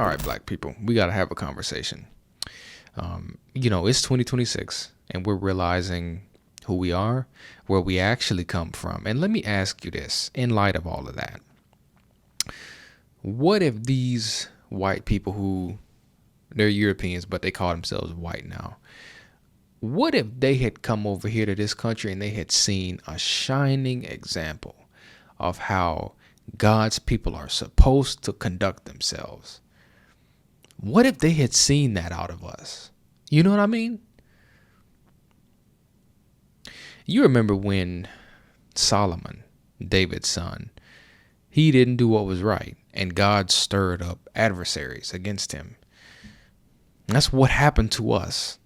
All right, black people, we got to have a conversation. It's 2026 and we're realizing who we are, where we actually come from. And let me ask you this in light of all of that. What if these white people who they're Europeans, but they call themselves white now? What if they had come over here to this country and they had seen a shining example of how God's people are supposed to conduct themselves? What if they had seen that out of us? You know what I mean? You remember when Solomon, David's son, he didn't do what was right, and God stirred up adversaries against him. That's what happened to us.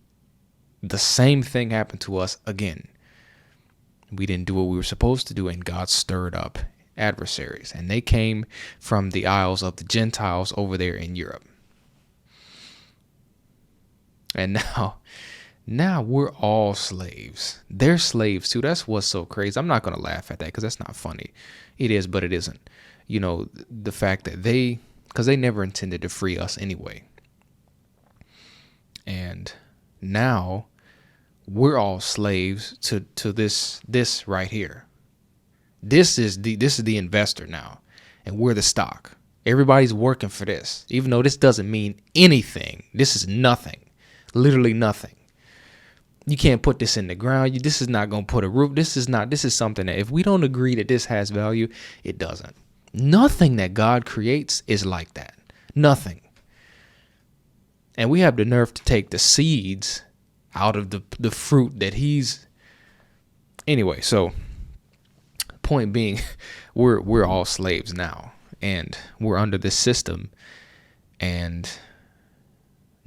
The same thing happened to us again. We didn't do what we were supposed to do, and God stirred up adversaries, and they came from the isles of the Gentiles over there in Europe. And now we're all slaves. They're slaves too. That's what's so crazy. I'm not going to laugh at that because that's not funny. It is, but it isn't. The fact that because they never intended to free us anyway. And now we're all slaves to this right here. This is the investor now, and we're the stock. Everybody's working for this, even though this doesn't mean anything. This is nothing. Literally nothing. You can't put this in the ground. This is not going to put a roof. This is something that if we don't agree that this has value, it doesn't. Nothing that God creates is like that. Nothing. And we have the nerve to take the seeds out of the fruit that he's. Anyway, so point being, we're all slaves now, and we're under this system, and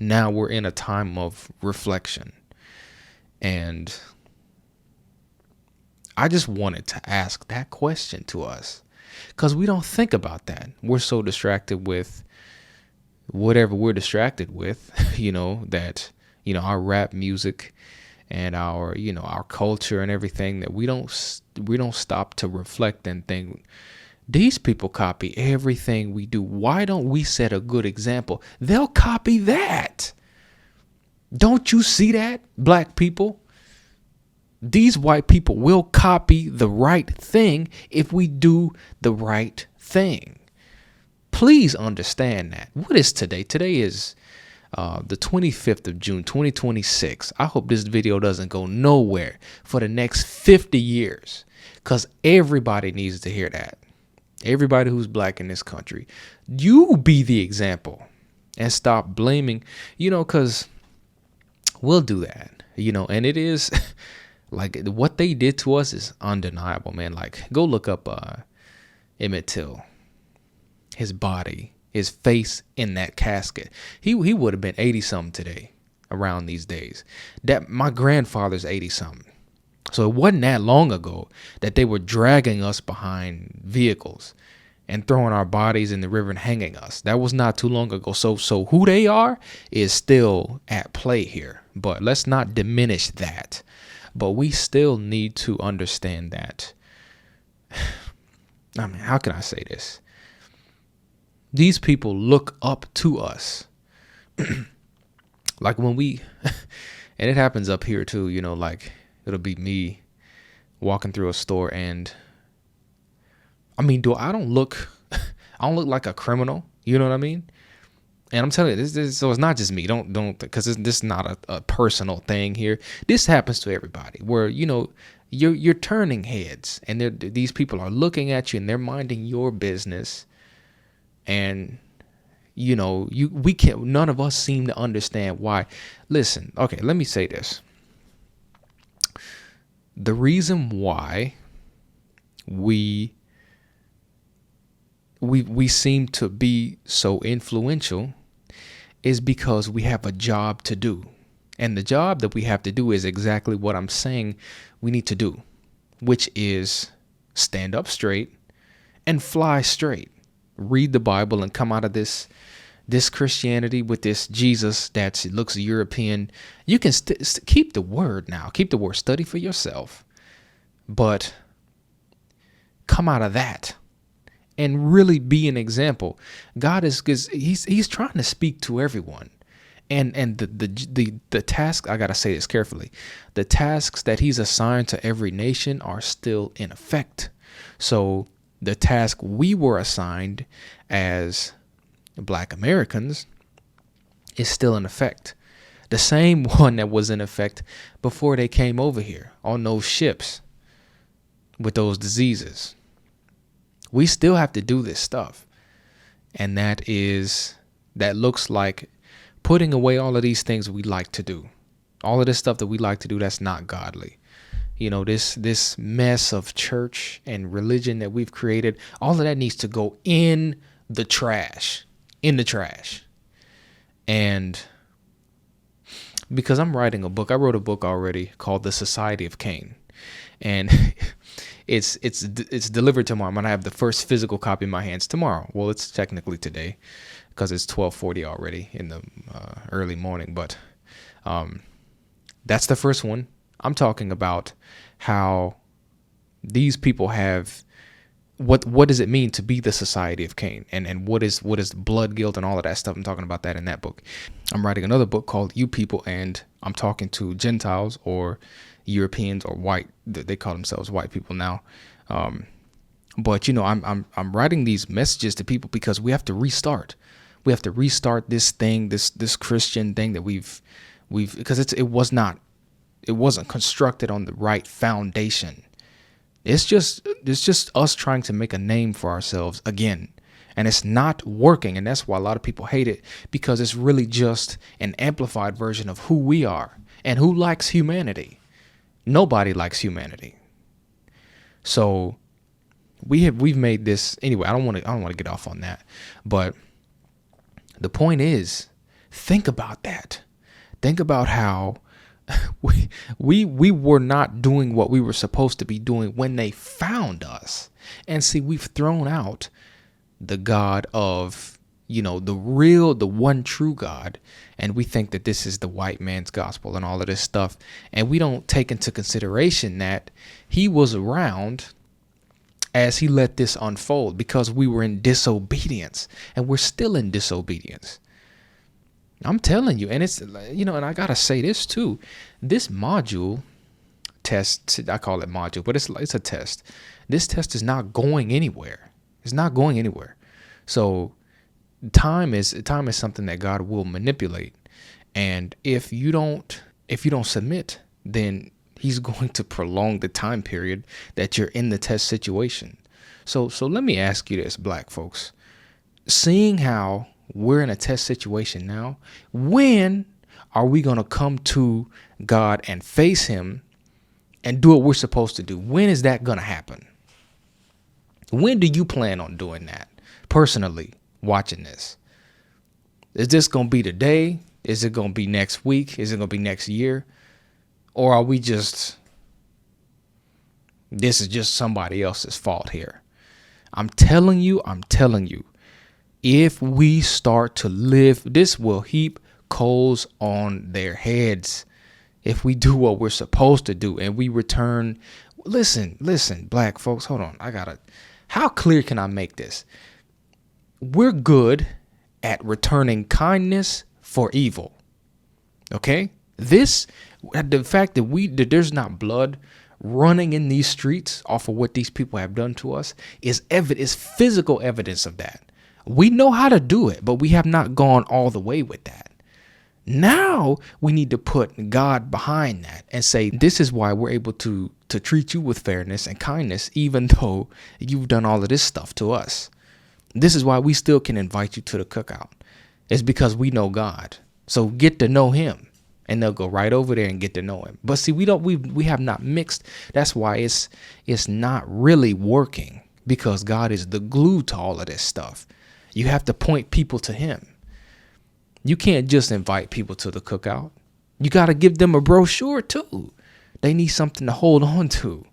now we're in a time of reflection. And I just wanted to ask that question to us, because we don't think about that. We're so distracted with whatever we're distracted with, our rap music and our culture and everything, that we don't stop to reflect and think, these people copy everything we do. Why don't we set a good example? They'll copy that. Don't you see that, black people? These white people will copy the right thing if we do the right thing. Please understand that. What is today? Today is the 25th of June, 2026. I hope this video doesn't go nowhere for the next 50 years, because everybody needs to hear that. Everybody who's black in this country, you be the example and stop blaming, because we'll do that, and it is like what they did to us is undeniable, man. Like, go look up Emmett Till, his body, his face in that casket. He would have been 80 something today around these days. That my grandfather's 80 something. So it wasn't that long ago that they were dragging us behind vehicles and throwing our bodies in the river and hanging us. That was not too long ago. So who they are is still at play here. But let's not diminish that. But we still need to understand that. I mean, how can I say this? These people look up to us. Like when we, and it happens up here too, like it'll be me walking through a store, and I mean, I don't look like a criminal. You know what I mean? And I'm telling you, this so it's not just me. Don't, because this is not a personal thing here. This happens to everybody, where you're turning heads, and these people are looking at you, and they're minding your business, and we can't. None of us seem to understand why. Listen, okay, let me say this. The reason why we seem to be so influential is because we have a job to do. And the job that we have to do is exactly what I'm saying we need to do, which is stand up straight and fly straight. Read the Bible and come out of this Christianity with this Jesus that looks European. You can keep the word now. Keep the word. Study for yourself. But come out of that and really be an example. God is, because he's trying to speak to everyone. And the task, I gotta say this carefully, the tasks that he's assigned to every nation are still in effect. So the task we were assigned as Black Americans is still in effect. The same one that was in effect before they came over here on those ships with those diseases. We still have to do this stuff. And that looks like putting away all of these things we like to do. All of this stuff that we like to do that's not godly. This mess of church and religion that we've created, all of that needs to go in the trash. In the trash. And because I'm writing a book, I wrote a book already called The Society of Cain. And it's delivered tomorrow. I'm going to have the first physical copy in my hands tomorrow. Well, it's technically today because it's 12:40 already in the early morning. But that's the first one. I'm talking about how these people have, what does it mean to be the Society of Cain, and what is blood guilt and all of that stuff. I'm talking about that in that book. I'm writing another book called You People, and I'm talking to Gentiles or Europeans or white. They call themselves white people now. But I'm writing these messages to people because we have to restart. We have to restart this thing, this Christian thing that we've because it wasn't constructed on the right foundation. It's just us trying to make a name for ourselves again. And it's not working. And that's why a lot of people hate it, because it's really just an amplified version of who we are. And who likes humanity? Nobody likes humanity. So we've made this anyway. I don't want to get off on that. But the point is, think about that. Think about how we were not doing what we were supposed to be doing when they found us. And see, we've thrown out the God of, the one true God. And we think that this is the white man's gospel and all of this stuff. And we don't take into consideration that he was around as he let this unfold, because we were in disobedience, and we're still in disobedience. I'm telling you, and it's, and I gotta say this too. This module test, I call it module, but it's a test. This test is not going anywhere. It's not going anywhere. So time is something that God will manipulate. And if you don't submit, then he's going to prolong the time period that you're in the test situation. So let me ask you this, Black folks. Seeing how we're in a test situation now, when are we going to come to God and face him and do what we're supposed to do? When is that going to happen? When do you plan on doing that personally, watching this? Is this going to be today? Is it going to be next week? Is it going to be next year? Or are we this is just somebody else's fault here? I'm telling you, if we start to live, this will heap coals on their heads. If we do what we're supposed to do and we return, listen, Black folks, hold on. How clear can I make this? We're good at returning kindness for evil. Okay? The fact that there's not blood running in these streets off of what these people have done to us is physical evidence of that. We know how to do it, but we have not gone all the way with that. Now we need to put God behind that and say, this is why we're able to treat you with fairness and kindness, even though you've done all of this stuff to us. This is why we still can invite you to the cookout. It's because we know God. So get to know him, and they'll go right over there and get to know him. But see, we have not mixed. That's why it's not really working, because God is the glue to all of this stuff. You have to point people to him. You can't just invite people to the cookout. You got to give them a brochure too. They need something to hold on to.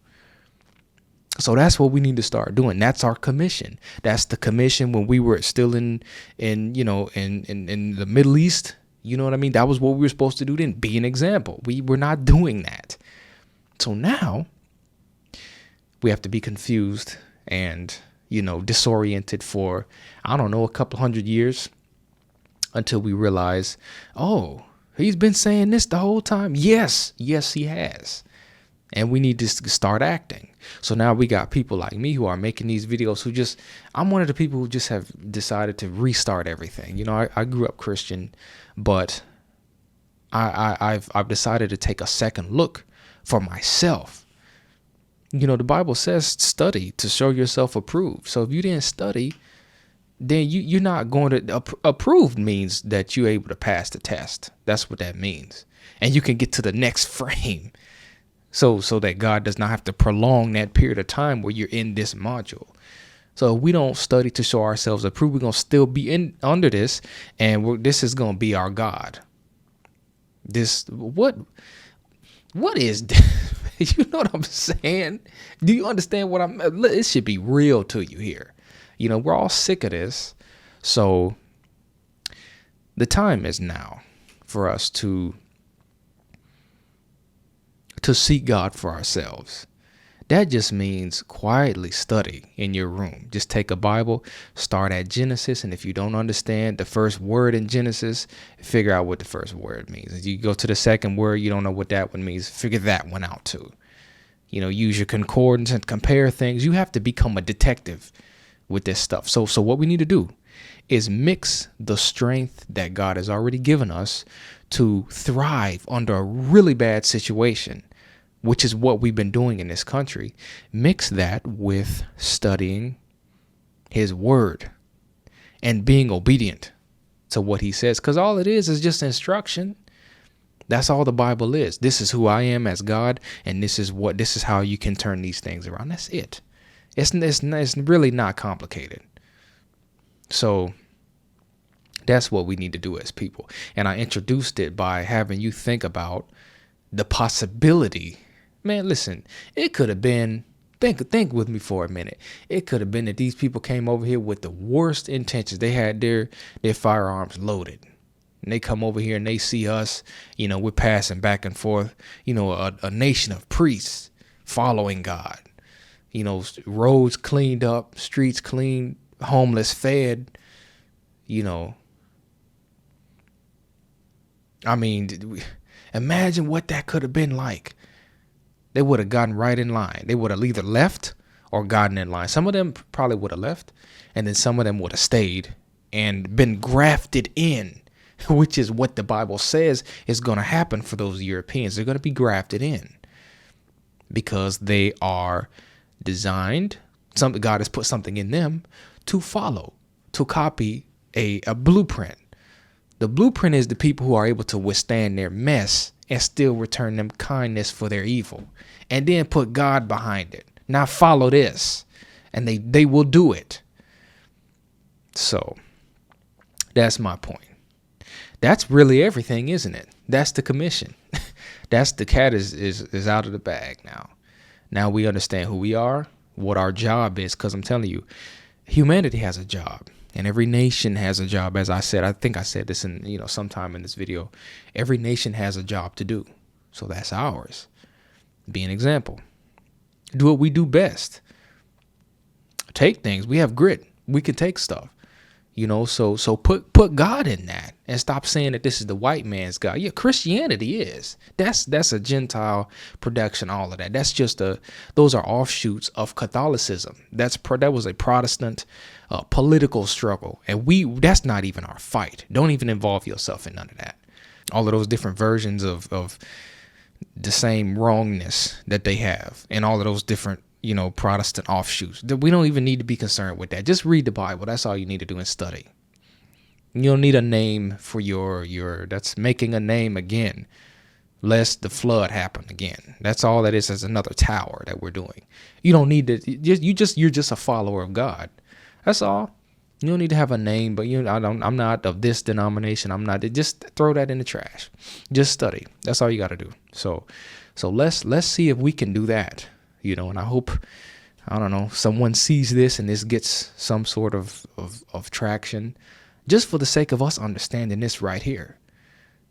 So that's what we need to start doing. That's our commission. That's the commission when we were still in the Middle East. You know what I mean? That was what we were supposed to do then. Be an example. We were not doing that. So now we have to be confused and, disoriented for, I don't know, a couple hundred years until we realize, oh, he's been saying this the whole time. Yes, he has. And we need to start acting. So now we got people like me who are making these videos I'm one of the people who just have decided to restart everything. I grew up Christian, but I've decided to take a second look for myself. The Bible says study to show yourself approved. So if you didn't study, then you're not going to approved means that you're able to pass the test. That's what that means. And you can get to the next frame. So that God does not have to prolong that period of time where you're in this module. So if we don't study to show ourselves approved, we're going to still be under this. And this is going to be our God. What is this? You know what I'm saying? Do you understand what it should be real to you here. We're all sick of this. So the time is now for us to seek God for ourselves. That just means quietly study in your room. Just take a Bible, start at Genesis. And if you don't understand the first word in Genesis, figure out what the first word means. If you go to the second word, you don't know what that one means, figure that one out too. Use your concordance and compare things. You have to become a detective with this stuff. So what we need to do is mix the strength that God has already given us to thrive under a really bad situation, which is what we've been doing in this country. Mix that with studying his word and being obedient to what he says. Because all it is just instruction. That's all the Bible is. This is who I am as God. And this is how you can turn these things around. That's it. It's really not complicated. So that's what we need to do as people. And I introduced it by having you think about the possibility. Man, listen, it could have been, think with me for a minute. It could have been that these people came over here with the worst intentions. They had their firearms loaded. And they come over here and they see us, we're passing back and forth, a nation of priests following God, roads cleaned up, streets clean, homeless fed, imagine what that could have been like. They would have gotten right in line. They would have either left or gotten in line. Some of them probably would have left, and then some of them would have stayed and been grafted in, which is what the Bible says is going to happen for those Europeans. They're going to be grafted in because they are designed. God has put something in them to follow, to copy a blueprint. The blueprint is the people who are able to withstand their mess and still return them kindness for their evil, and then put God behind it. Now follow this, and they will do it. So that's my point. That's really everything, isn't it? That's the commission. That's the cat is out of the bag now. Now we understand who we are, what our job is, because I'm telling you, humanity has a job. And every nation has a job. As I said, I think I said this in, sometime in this video. Every nation has a job to do. So that's ours. Be an example. Do what we do best. Take things. We have grit. We can take stuff. So put God in that and stop saying that this is the white man's God. Yeah, Christianity is. That's a Gentile production, all of that. That's just those are offshoots of Catholicism. That was a Protestant political struggle. And that's not even our fight. Don't even involve yourself in none of that. All of those different versions of the same wrongness that they have, and all of those different Protestant offshoots. We don't even need to be concerned with that. Just read the Bible. That's all you need to do and study. You don't need a name for that's making a name again, lest the flood happen again. That's all that is another tower that we're doing. You don't need to, you're just a follower of God. That's all. You don't need to have a name, but I'm not of this denomination. I'm not. Just throw that in the trash. Just study. That's all you got to do. So let's see if we can do that. And I hope, I don't know, someone sees this and this gets some sort of traction, just for the sake of us understanding this right here.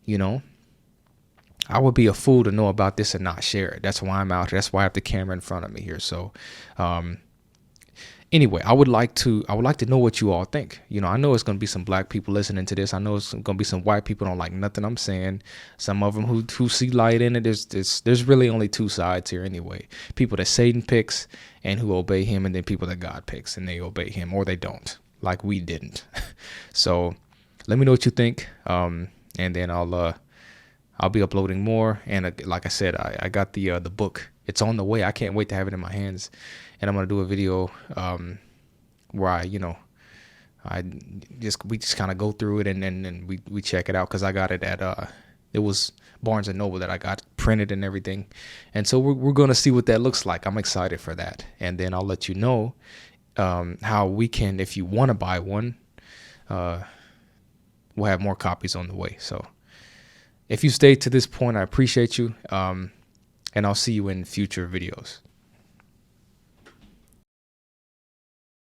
I would be a fool to know about this and not share it. That's why I'm out here. That's why I have the camera in front of me here. So Anyway, I would like to know what you all think. I know it's gonna be some black people listening to this. I know it's gonna be some white people don't like nothing I'm saying. Some of them who see light in it. There's really only two sides here anyway. People that Satan picks and who obey him, and then people that God picks and they obey him or they don't, like we didn't. So let me know what you think. And then I'll be uploading more. And like I said, I got the book. It's on the way. I can't wait to have it in my hands. And I'm gonna do a video where we just kind of go through it, and then we check it out, because I got it at it was Barnes and Noble that I got printed and everything. And so we're gonna see what that looks like. I'm excited for that. And then I'll let you know how we can, if you want to buy one, we'll have more copies on the way. So if you stayed to this point, I appreciate you. And I'll see you in future videos.